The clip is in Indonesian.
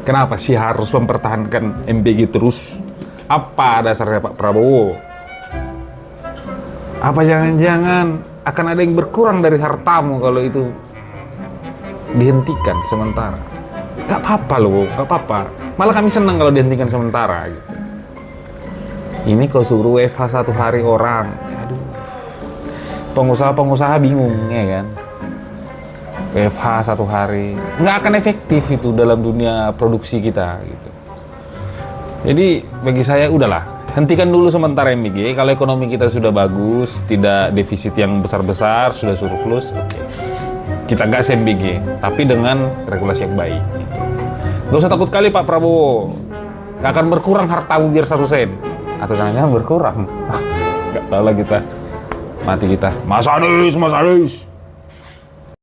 Kenapa sih harus mempertahankan MBG terus? Apa dasarnya Pak Prabowo? Apa jangan-jangan akan ada yang berkurang dari hartamu kalau itu dihentikan sementara? Gak apa-apa loh, gak apa-apa. Malah kami senang kalau dihentikan sementara gitu. Ini kau suruh WFH 1 hari orang. Aduh. Pengusaha-pengusaha bingung ya kan. WFH 1 hari. Nggak akan efektif itu dalam dunia produksi kita gitu. Jadi bagi saya udahlah. Hentikan dulu sementara MBG. Kalau ekonomi kita sudah bagus, tidak defisit yang besar-besar, sudah surplus, oke. Kita gas MBG, tapi dengan regulasi yang baik. Gitu. Gak usah takut kali Pak Prabowo. Gak akan berkurang hartamu biar 1 sen. Atau jangan-jangan berkurang. Gak tahu lah kita. Mati kita. Mas Anies, Mas Anies.